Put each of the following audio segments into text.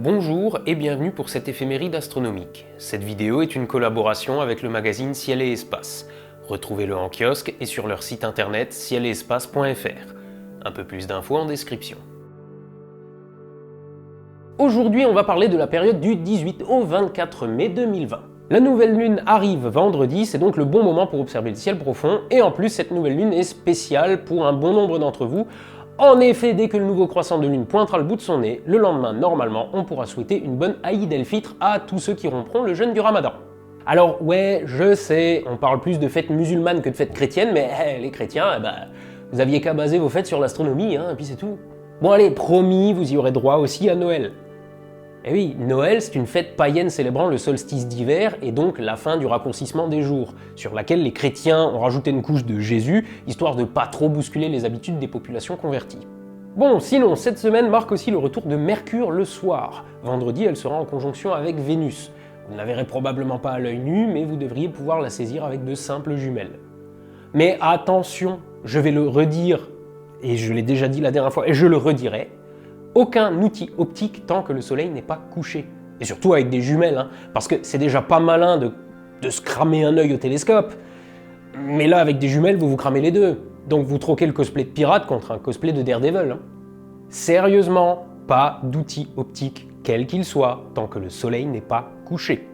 Bonjour et bienvenue pour cette éphéméride astronomique. Cette vidéo est une collaboration avec le magazine Ciel et Espace. Retrouvez-le en kiosque et sur leur site internet cieletespace.fr. Un peu plus d'infos en description. Aujourd'hui, on va parler de la période du 18 au 24 mai 2020. La nouvelle lune arrive vendredi, c'est donc le bon moment pour observer le ciel profond, et en plus cette nouvelle lune est spéciale pour un bon nombre d'entre vous. En effet, dès que le nouveau croissant de lune pointera le bout de son nez, le lendemain, normalement, on pourra souhaiter une bonne Aïd el-Fitr à tous ceux qui rompront le jeûne du Ramadan. Alors ouais, je sais, on parle plus de fêtes musulmanes que de fêtes chrétiennes, mais les chrétiens, vous aviez qu'à baser vos fêtes sur l'astronomie, et puis c'est tout. Bon allez, promis, vous y aurez droit aussi à Noël. Eh oui, Noël, c'est une fête païenne célébrant le solstice d'hiver et donc la fin du raccourcissement des jours, sur laquelle les chrétiens ont rajouté une couche de Jésus, histoire de pas trop bousculer les habitudes des populations converties. Bon, sinon, cette semaine marque aussi le retour de Mercure le soir. Vendredi, elle sera en conjonction avec Vénus. Vous ne la verrez probablement pas à l'œil nu, mais vous devriez pouvoir la saisir avec de simples jumelles. Mais attention, je vais le redire, et je l'ai déjà dit la dernière fois, et je le redirai, aucun outil optique tant que le soleil n'est pas couché. Et surtout avec des jumelles, parce que c'est déjà pas malin de se cramer un œil au télescope. Mais là, avec des jumelles, vous cramez les deux. Donc vous troquez le cosplay de pirate contre un cosplay de Daredevil. Sérieusement, pas d'outil optique, quel qu'il soit, tant que le soleil n'est pas couché.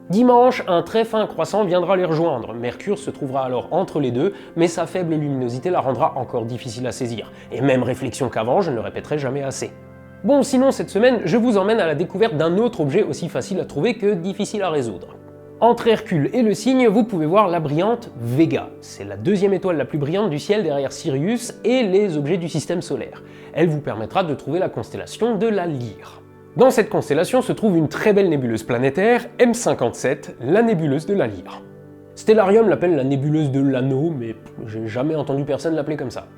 Dimanche, un très fin croissant viendra les rejoindre. Mercure se trouvera alors entre les deux, mais sa faible luminosité la rendra encore difficile à saisir. Et même réflexion qu'avant, je ne le répéterai jamais assez. Bon, sinon cette semaine, je vous emmène à la découverte d'un autre objet aussi facile à trouver que difficile à résoudre. Entre Hercule et le Cygne, vous pouvez voir la brillante Vega. C'est la deuxième étoile la plus brillante du ciel derrière Sirius et les objets du système solaire. Elle vous permettra de trouver la constellation de la Lyre. Dans cette constellation se trouve une très belle nébuleuse planétaire, M57, la nébuleuse de la Lyre. Stellarium l'appelle la nébuleuse de l'anneau, mais j'ai jamais entendu personne l'appeler comme ça.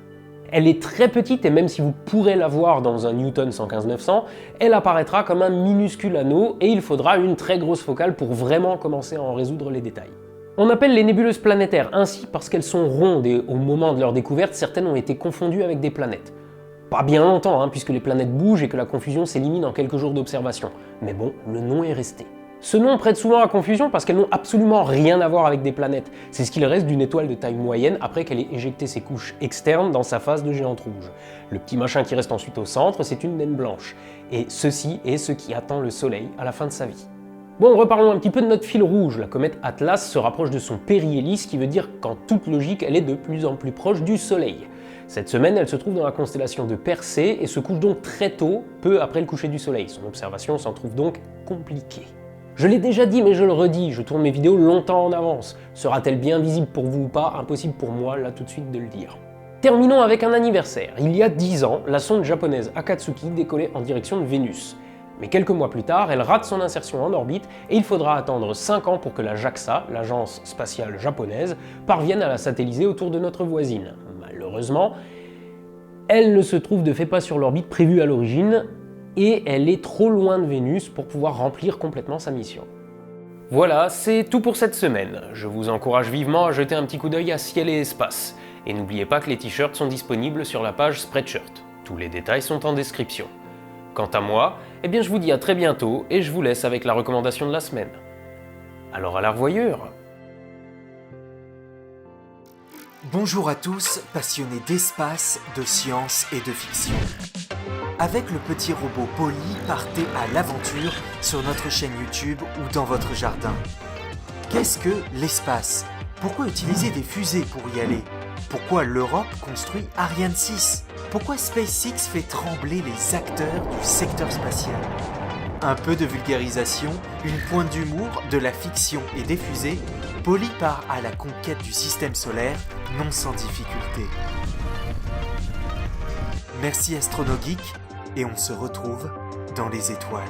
Elle est très petite et même si vous pourrez la voir dans un Newton 115-900, elle apparaîtra comme un minuscule anneau et il faudra une très grosse focale pour vraiment commencer à en résoudre les détails. On appelle les nébuleuses planétaires ainsi parce qu'elles sont rondes et au moment de leur découverte, certaines ont été confondues avec des planètes. Pas bien longtemps, puisque les planètes bougent et que la confusion s'élimine en quelques jours d'observation. Mais bon, le nom est resté. Ce nom prête souvent à confusion parce qu'elles n'ont absolument rien à voir avec des planètes. C'est ce qu'il reste d'une étoile de taille moyenne après qu'elle ait éjecté ses couches externes dans sa phase de géante rouge. Le petit machin qui reste ensuite au centre, c'est une naine blanche. Et ceci est ce qui attend le Soleil à la fin de sa vie. Bon, reparlons un petit peu de notre fil rouge. La comète Atlas se rapproche de son périhélice, qui veut dire qu'en toute logique, elle est de plus en plus proche du Soleil. Cette semaine, elle se trouve dans la constellation de Persée et se couche donc très tôt, peu après le coucher du Soleil. Son observation s'en trouve donc compliquée. Je l'ai déjà dit, mais je le redis, je tourne mes vidéos longtemps en avance. Sera-t-elle bien visible pour vous ou pas? Impossible pour moi, là tout de suite, de le dire. Terminons avec un anniversaire. Il y a 10 ans, la sonde japonaise Akatsuki décollait en direction de Vénus. Mais quelques mois plus tard, elle rate son insertion en orbite et il faudra attendre 5 ans pour que la JAXA, l'agence spatiale japonaise, parvienne à la satelliser autour de notre voisine. Malheureusement, elle ne se trouve de fait pas sur l'orbite prévue à l'origine et elle est trop loin de Vénus pour pouvoir remplir complètement sa mission. Voilà, c'est tout pour cette semaine. Je vous encourage vivement à jeter un petit coup d'œil à Ciel et Espace. Et n'oubliez pas que les t-shirts sont disponibles sur la page Spreadshirt. Tous les détails sont en description. Quant à moi, je vous dis à très bientôt et je vous laisse avec la recommandation de la semaine. Alors à la revoyure! Bonjour à tous, passionnés d'espace, de science et de fiction. Avec le petit robot Polly, partez à l'aventure sur notre chaîne YouTube ou dans votre jardin. Qu'est-ce que l'espace? Pourquoi utiliser des fusées pour y aller? Pourquoi l'Europe construit Ariane 6? Pourquoi SpaceX fait trembler les acteurs du secteur spatial? Un peu de vulgarisation, une pointe d'humour, de la fiction et des fusées, Polly part à la conquête du système solaire, non sans difficulté. Merci AstronoGeek, et on se retrouve dans les étoiles.